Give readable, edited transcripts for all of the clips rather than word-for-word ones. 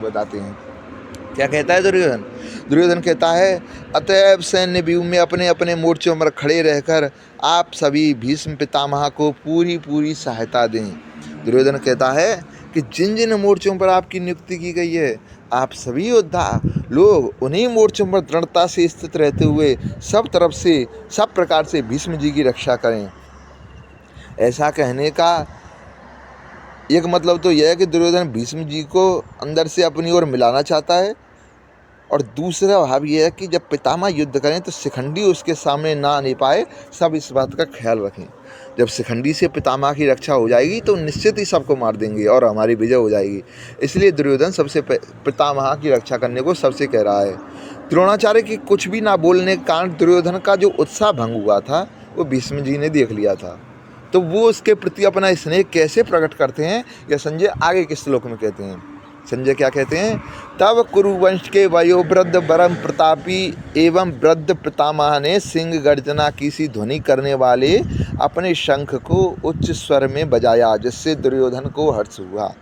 बताते हैं। क्या कहता है दुर्योधन? दुर्योधन कहता है, अतएव सैन्य व्यूह में अपने अपने मोर्चों पर खड़े रहकर आप सभी भीष्म पितामह को पूरी पूरी सहायता दें। दुर्योधन कहता है कि जिन जिन मोर्चों पर आपकी नियुक्ति की गई है, आप सभी योद्धा लोग उन्हीं मोर्चों पर दृढ़ता से स्थित रहते हुए सब तरफ से सब प्रकार से भीष्म जी की रक्षा करें। ऐसा कहने का एक मतलब तो यह है कि दुर्योधन भीष्म जी को अंदर से अपनी ओर मिलाना चाहता है, और दूसरा भाव यह है कि जब पितामह युद्ध करें तो शिखंडी उसके सामने ना आने पाए, सब इस बात का ख्याल रखें। जब शिखंडी से पितामह की रक्षा हो जाएगी तो निश्चित ही सबको मार देंगे और हमारी विजय हो जाएगी। इसलिए दुर्योधन सबसे पितामह की रक्षा करने को सबसे कह रहा है। द्रोणाचार्य के कुछ भी ना बोलने के कारण दुर्योधन का जो उत्साह भंग हुआ था वो भीष्म जी ने देख लिया था। तो वो उसके प्रति अपना स्नेह कैसे प्रकट करते हैं, यह संजय आगे के श्लोक में कहते हैं। संजय क्या कहते हैं? तब कुरुवंश के वयोवृद्ध परम प्रतापी एवं वृद्ध पितामह ने सिंह गर्जना की सी ध्वनि करने वाले अपने शंख को उच्च स्वर में बजाया, जिससे दुर्योधन को हर्ष हुआ।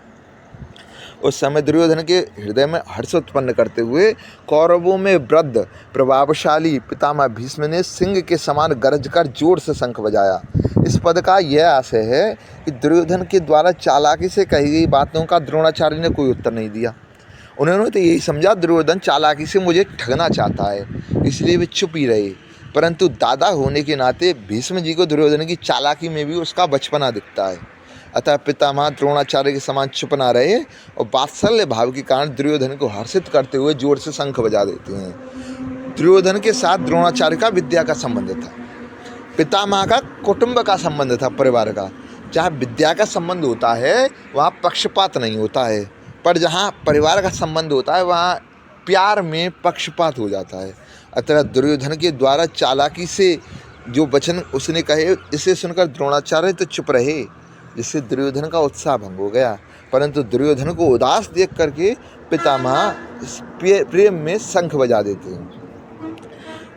उस समय दुर्योधन के हृदय में हर्ष उत्पन्न करते हुए कौरवों में वृद्ध प्रभावशाली पितामह भीष्म ने सिंह के समान गरज कर जोर से शंख बजाया। इस पद का यह आशय है कि दुर्योधन के द्वारा चालाकी से कही गई बातों का द्रोणाचार्य ने कोई उत्तर नहीं दिया। उन्होंने तो यही समझा दुर्योधन चालाकी से मुझे ठगना चाहता है, इसलिए वे चुप ही रहे। परंतु दादा होने के नाते भीष्म जी को दुर्योधन की चालाकी में भी उसका बचपना दिखता है। अतः पितामह द्रोणाचार्य के समान चुप ना रहे और वात्सल्य भाव के कारण दुर्योधन को हर्षित करते हुए जोर से शंख बजा देते हैं। दुर्योधन के साथ द्रोणाचार्य का विद्या का संबंध था, पितामह का कुटुंब का संबंध था, परिवार का। जहाँ विद्या का संबंध होता है वहाँ पक्षपात नहीं होता है, पर जहाँ परिवार का संबंध होता है वहाँ प्यार में पक्षपात हो जाता है। अतः दुर्योधन के द्वारा चालाकी से जो वचन उसने कहे, इसे सुनकर द्रोणाचार्य तो चुप रहे, जिससे दुर्योधन का उत्साह भंग हो गया। परंतु दुर्योधन को उदास देख करके पितामह प्रेम में शंख बजा देते हैं।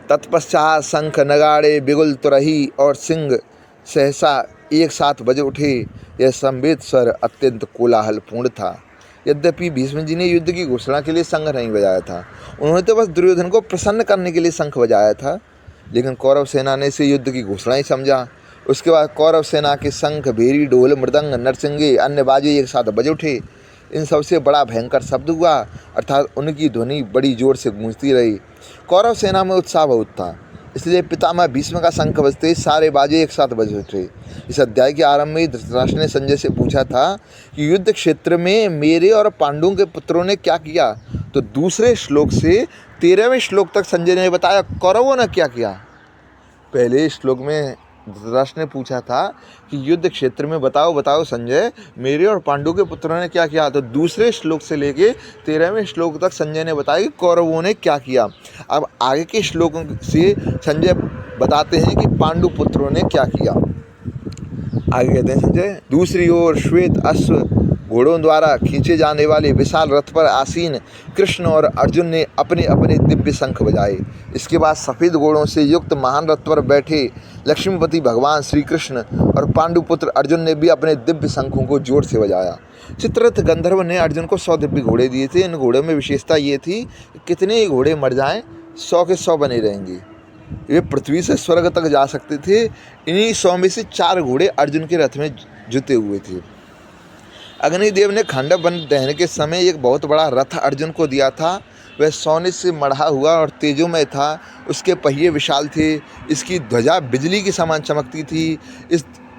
तत्पश्चात शंख नगाड़े बिगुल तुरही और सिंह सहसा एक साथ बज उठे। यह संवेद स्वर अत्यंत कोलाहलपूर्ण था। यद्यपि भीष्म जी ने युद्ध की घोषणा के लिए शंख नहीं बजाया था, उन्होंने तो बस दुर्योधन को प्रसन्न करने के लिए शंख बजाया था, लेकिन कौरव सेना ने इसे युद्ध की घोषणा ही समझा। उसके बाद कौरव सेना के शंख, भेरी, ढोल, मृदंग, नरसिंगे, अन्य बाजे एक साथ बज उठे। इन सबसे बड़ा भयंकर शब्द हुआ, अर्थात उनकी ध्वनि बड़ी जोर से गूंजती रही। कौरव सेना में उत्साह बहुत था, इसलिए पितामह भीष्म का शंख बजते ही सारे बाजे एक साथ बज उठे। इस अध्याय के आरंभ में धृतराष्ट्र ने संजय से पूछा था कि युद्ध क्षेत्र में मेरे और पांडुओं के पुत्रों ने क्या किया, तो दूसरे श्लोक से 13वें श्लोक तक संजय ने बताया कौरवों ने क्या किया। पहले श्लोक में धृतराष्ट्र ने पूछा था कि युद्ध क्षेत्र में बताओ संजय, मेरे और पांडु के पुत्रों ने क्या किया, तो दूसरे श्लोक से लेके 13वें श्लोक तक संजय ने बताया कि कौरवों ने क्या किया। अब आगे के श्लोकों से संजय बताते हैं कि पांडु पुत्रों ने क्या किया। आगे कहते हैं संजय, दूसरी ओर श्वेत अश्व घोड़ों द्वारा खींचे जाने वाले विशाल रथ पर आसीन कृष्ण और अर्जुन ने अपने अपने दिव्य शंख बजाए। इसके बाद सफ़ेद घोड़ों से युक्त महान रथ पर बैठे लक्ष्मीपति भगवान श्री कृष्ण और पांडुपुत्र अर्जुन ने भी अपने दिव्य शंखों को जोर से बजाया। चित्ररथ गंधर्व ने अर्जुन को 100 दिव्य घोड़े दिए थे। इन घोड़ों में विशेषता ये थी कि कितने ही घोड़े मर जाएं 100 के 100 बने रहेंगे। वे पृथ्वी से स्वर्ग तक जा सकते थे। इन्हीं 100 में से 4 घोड़े अर्जुन के रथ में जुते हुए थे। अग्निदेव ने खांडव वन दहन के समय एक बहुत बड़ा रथ अर्जुन को दिया था। वह सोने से मढ़ा हुआ और तेजोमय था। उसके पहिए विशाल थे। इसकी ध्वजा बिजली की समान चमकती थी।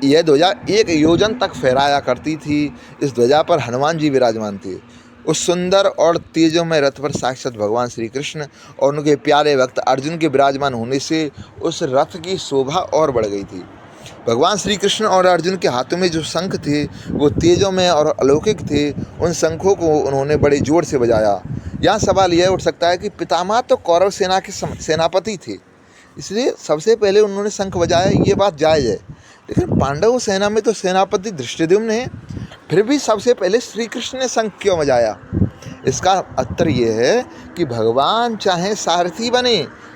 यह ध्वजा 1 योजन तक फहराया करती थी। इस ध्वजा पर हनुमान जी विराजमान थे। उस सुंदर और तेजोमय रथ पर साक्षात भगवान श्री कृष्ण और उनके प्यारे भक्त अर्जुन के विराजमान होने से उस रथ की शोभा और बढ़ गई थी। भगवान श्री कृष्ण और अर्जुन के हाथों में जो शंख थे वो तेजोमय और अलौकिक थे। उन शंखों को उन्होंने बड़े जोर से बजाया। यहाँ सवाल यह उठ सकता है कि पितामह तो कौरव सेना के सेनापति थे, इसलिए सबसे पहले उन्होंने शंख बजाया, ये बात जायज़ है। लेकिन पांडव सेना में तो सेनापति धृष्टद्युम्न है, फिर भी सबसे पहले श्री कृष्ण ने शंख क्यों बजाया? इसका उत्तर ये है कि भगवान चाहे सारथी बने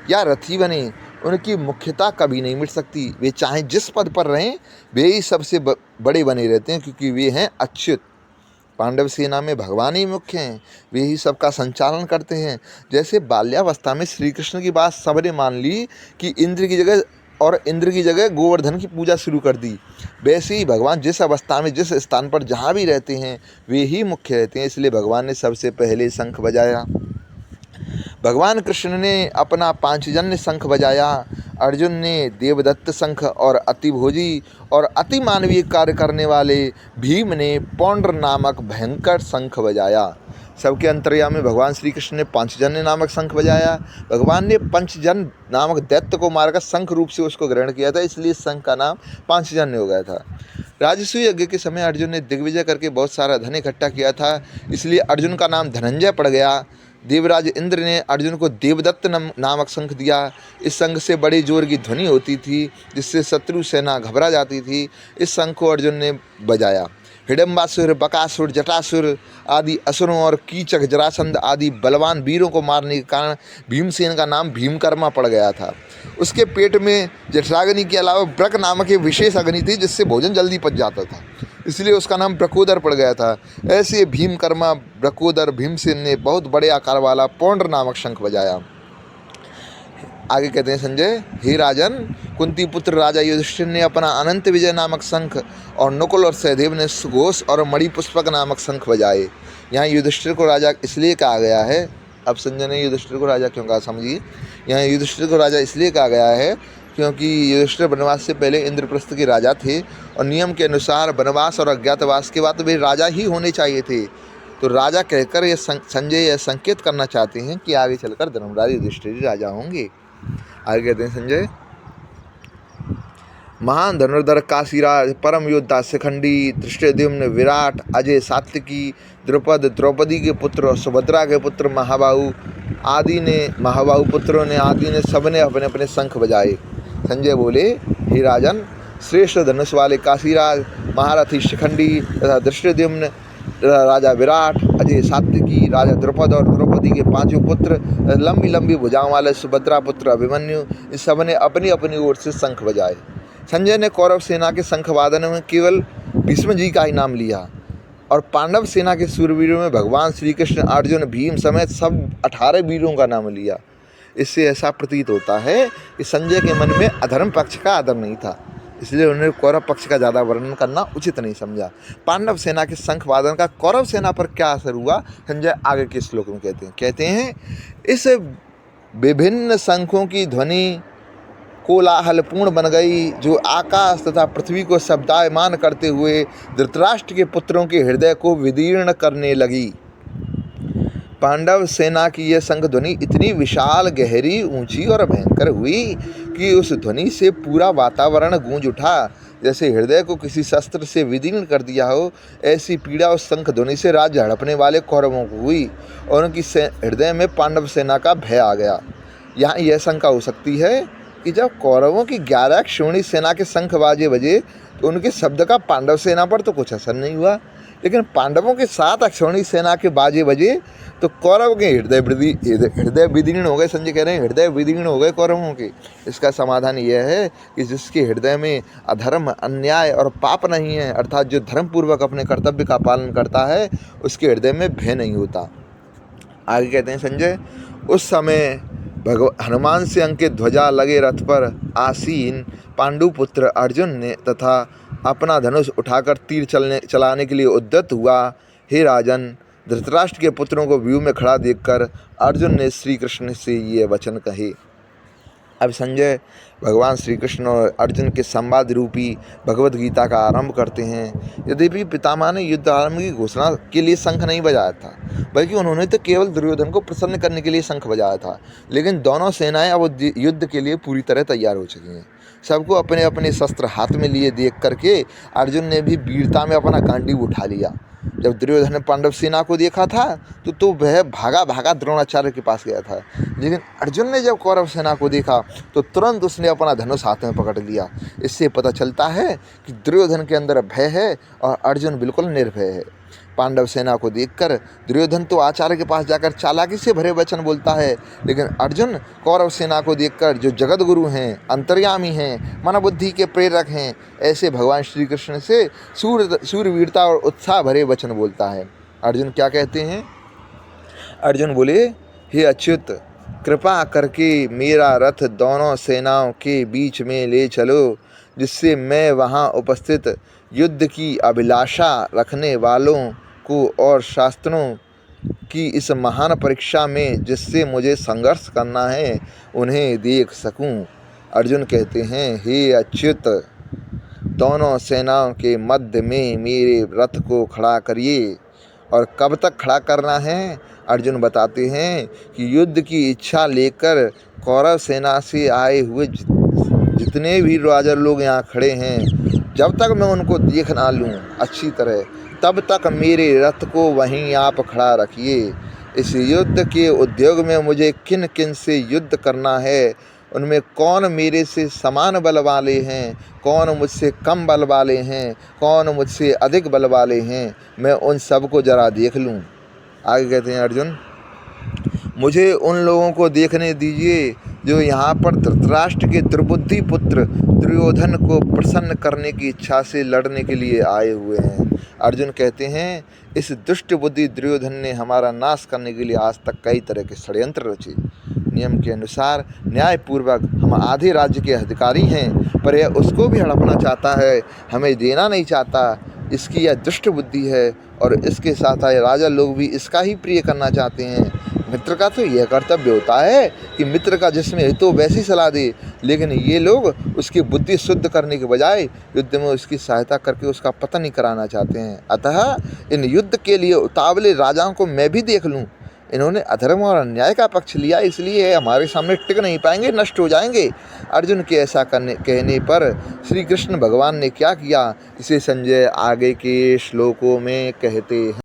या रथी बने, उनकी मुख्यता कभी नहीं मिट सकती। वे चाहे जिस पद पर रहें, वे ही सबसे बड़े बने रहते हैं, क्योंकि वे हैं अच्युत। पांडव सेना में भगवान ही मुख्य हैं, वे ही सबका संचालन करते हैं। जैसे बाल्यावस्था में श्री कृष्ण की बात सबने मान ली कि इंद्र की जगह गोवर्धन की पूजा शुरू कर दी, वैसे ही भगवान जिस अवस्था में जिस स्थान पर जहाँ भी रहते हैं वे ही मुख्य रहते हैं। इसलिए भगवान ने सबसे पहले शंख बजाया। भगवान कृष्ण ने अपना पांचजन्य शंख बजाया, अर्जुन ने देवदत्त शंख और अतिभोजी और अति मानवीय कार्य करने वाले भीम ने पौंड्र नामक भयंकर शंख बजाया। सबके अंतर्यामी भगवान श्री कृष्ण ने पांचजन्य नामक शंख बजाया। भगवान ने पंचजन्य नामक दैत्य को मारकर शंख रूप से उसको ग्रहण किया था, इसलिए शंख का नाम पांचजन्य हो गया था। राजसूय यज्ञ के समय अर्जुन ने दिग्विजय करके बहुत सारा धन इकट्ठा किया था, इसलिए अर्जुन का नाम धनंजय पड़ गया। देवराज इंद्र ने अर्जुन को देवदत्त नामक शंख दिया। इस शंख से बड़ी जोर की ध्वनि होती थी, जिससे शत्रु सेना घबरा जाती थी। इस शंख को अर्जुन ने बजाया। हिडम्बासुर, बकासुर, जटासुर आदि असुरों और कीचक, जरासंध आदि बलवान वीरों को मारने के कारण भीमसेन का नाम भीमकर्मा पड़ गया था। उसके पेट में जठराग्नि के अलावा ब्रक नामक एक विशेष अग्नि थी, जिससे भोजन जल्दी पच जाता था, इसलिए उसका नाम ब्रकोदर पड़ गया था। ऐसे भीमकर्मा, ब्रकोदर, भीमसेन ने बहुत बड़े आकार वाला पौंड्र नामक शंख बजाया। आगे कहते हैं संजय, हे राजन, कुंती पुत्र राजा युधिष्ठिर ने अपना अनंत विजय नामक शंख और नकुल और सहदेव ने सुघोष और मणिपुष्पक नामक शंख बजाए। यहाँ युधिष्ठिर को राजा इसलिए कहा गया है, अब संजय ने युधिष्ठिर को राजा क्यों कहा समझिए। यहाँ युधिष्ठिर को राजा इसलिए कहा गया है क्योंकि युधिष्ठिर वनवास से पहले इंद्रप्रस्थ के राजा थे और नियम के अनुसार वनवास और अज्ञातवास के बाद वे राजा ही होने चाहिए थे। तो राजा कहकर ये संजय यह संकेत करना चाहते हैं कि आगे चलकर धर्मराज युधिष्ठिर राजा होंगे। आगे कहते हैं संजय, महान धनुर्धर काशीराज, परम योद्धा शिखंडी, धृष्टद्युम्न, विराट, अजय, सात्विकी, द्रुपद, द्रौपदी के पुत्र, सुभद्रा के पुत्र महाबाहु पुत्रों ने सबने अपने अपने शंख बजाए। संजय बोले, हे राजन, श्रेष्ठ धनुष वाले काशीराज, महारथी शिखंडी तथा धृष्टद्युम्न, राजा विराट, अजय, सात्विकी, राजा द्रुपद और द्रौपदी के पांचों पुत्र, लंबी लंबी भुजाओं वाले सुभद्रा पुत्र अभिमन्यु, इस सब ने अपनी अपनी ओर से शंख बजाए। संजय ने कौरव सेना के शंख वादन में केवल भीष्म जी का ही नाम लिया और पांडव सेना के सूरवीरों में भगवान श्री कृष्ण, अर्जुन, भीम समेत सब 18 वीरों का नाम लिया। इससे ऐसा प्रतीत होता है कि संजय के मन में अधर्म पक्ष का आदर नहीं था, इसलिए उन्होंने कौरव पक्ष का ज़्यादा वर्णन करना उचित नहीं समझा। पांडव सेना के शंख वादन का कौरव सेना पर क्या असर हुआ, संजय आगे के श्लोक में कहते हैं इस विभिन्न शंखों की ध्वनि कोलाहलपूर्ण बन गई, जो आकाश तथा पृथ्वी को शब्दायमान करते हुए धृतराष्ट्र के पुत्रों के हृदय को विदीर्ण करने लगी। पांडव सेना की यह शंख ध्वनि इतनी विशाल, गहरी, ऊंची और भयंकर हुई कि उस ध्वनि से पूरा वातावरण गूंज उठा। जैसे हृदय को किसी शस्त्र से विदीर्ण कर दिया हो, ऐसी पीड़ा उस शंख ध्वनि से राज्य हड़पने वाले कौरवों को हुई और उनकी हृदय में पांडव सेना का भय आ गया। यहाँ यह शंका हो सकती है कि जब कौरवों की 11 अक्षौणी सेना के शंख बाजे बजे तो उनके शब्द का पांडव सेना पर तो कुछ असर नहीं हुआ, लेकिन पांडवों के 7 अक्षौणी सेना के बाजे बजे तो कौरव के हृदय विदीर्ण हो गए। संजय कह रहे हैं हृदय विदीर्ण हो गए कौरवों के। इसका समाधान यह है कि जिसके हृदय में अधर्म, अन्याय और पाप नहीं है, अर्थात जो धर्मपूर्वक अपने कर्तव्य का पालन करता है, उसके हृदय में भय नहीं होता। आगे कहते हैं संजय, उस समय हनुमान से अंकित ध्वजा लगे रथ पर आसीन पांडुपुत्र अर्जुन ने तथा अपना धनुष उठाकर तीर चलाने के लिए उद्यत हुआ। हे राजन, धृतराष्ट्र के पुत्रों को व्यू में खड़ा देखकर अर्जुन ने श्री कृष्ण से ये वचन कहे। अब संजय भगवान श्री कृष्ण और अर्जुन के संवाद रूपी भगवत गीता का आरंभ करते हैं। यद्यपि पितामह ने युद्ध आरंभ की घोषणा के लिए शंख नहीं बजाया था, बल्कि उन्होंने तो केवल दुर्योधन को प्रसन्न करने के लिए शंख बजाया था। लेकिन दोनों सेनाएं अब युद्ध के लिए पूरी तरह तैयार हो चुकी हैं। सबको अपने अपने शस्त्र हाथ में लिए देख करके अर्जुन ने भी वीरता में अपना गांडीव उठा लिया। जब दुर्योधन ने पांडव सेना को देखा था तो वह भागा द्रोणाचार्य के पास गया था, लेकिन अर्जुन ने जब कौरव सेना को देखा तो तुरंत उसने अपना धनुष हाथ में पकड़ लिया। इससे पता चलता है कि दुर्योधन के अंदर भय है और अर्जुन बिल्कुल निर्भय है। पांडव सेना को देखकर दुर्योधन तो आचार्य के पास जाकर चालाकी से भरे वचन बोलता है, लेकिन अर्जुन कौरव सेना को देखकर, जो जगत गुरु हैं, अंतर्यामी हैं, मनोबुद्धि के प्रेरक हैं, ऐसे भगवान श्री कृष्ण से सूरवीरता और उत्साह भरे वचन बोलता है। अर्जुन क्या कहते हैं? अर्जुन बोले, हे अच्युत, कृपा करके मेरा रथ दोनों सेनाओं के बीच में ले चलो, जिससे मैं वहाँ उपस्थित युद्ध की अभिलाषा रखने वालों को और शास्त्रों की इस महान परीक्षा में जिससे मुझे संघर्ष करना है, उन्हें देख सकूं। अर्जुन कहते हैं, हे अच्युत, दोनों सेनाओं के मध्य में मेरे रथ को खड़ा करिए। और कब तक खड़ा करना है? अर्जुन बताते हैं कि युद्ध की इच्छा लेकर कौरव सेना से आए हुए जितने भी राजा लोग यहाँ खड़े हैं, जब तक मैं उनको देख ना लूँ अच्छी तरह, तब तक मेरे रथ को वहीं आप खड़ा रखिए। इस युद्ध के उद्योग में मुझे किन किन से युद्ध करना है, उनमें कौन मेरे से समान बल वाले हैं, कौन मुझसे कम बल वाले हैं, कौन मुझसे अधिक बल वाले हैं, मैं उन सब को जरा देख लूँ। आगे कहते हैं अर्जुन, मुझे उन लोगों को देखने दीजिए जो यहाँ पर धृतराष्ट्र के दुर्बुद्धि पुत्र दुर्योधन को प्रसन्न करने की इच्छा से लड़ने के लिए आए हुए हैं। अर्जुन कहते हैं, इस दुष्ट बुद्धि दुर्योधन ने हमारा नाश करने के लिए आज तक कई तरह के षड्यंत्र रचे। नियम के अनुसार न्यायपूर्वक हम आधे राज्य के अधिकारी हैं, पर यह उसको भी हड़पना चाहता है, हमें देना नहीं चाहता। इसकी यह दुष्ट बुद्धि है और इसके साथ आए राजा लोग भी इसका ही प्रिय करना चाहते हैं। मित्र का तो यह कर्तव्य होता है कि मित्र का जिसमें हित हो वैसी सलाह दे, लेकिन ये लोग उसकी बुद्धि शुद्ध करने के बजाय युद्ध में उसकी सहायता करके उसका पतन ही कराना चाहते हैं। अतः इन युद्ध के लिए उतावले राजाओं को मैं भी देख लूँ। इन्होंने अधर्म और अन्याय का पक्ष लिया, इसलिए हमारे सामने टिक नहीं पाएंगे, नष्ट हो जाएंगे। अर्जुन के ऐसा कहने पर श्री कृष्ण भगवान ने क्या किया, इसे संजय आगे के श्लोकों में कहते हैं।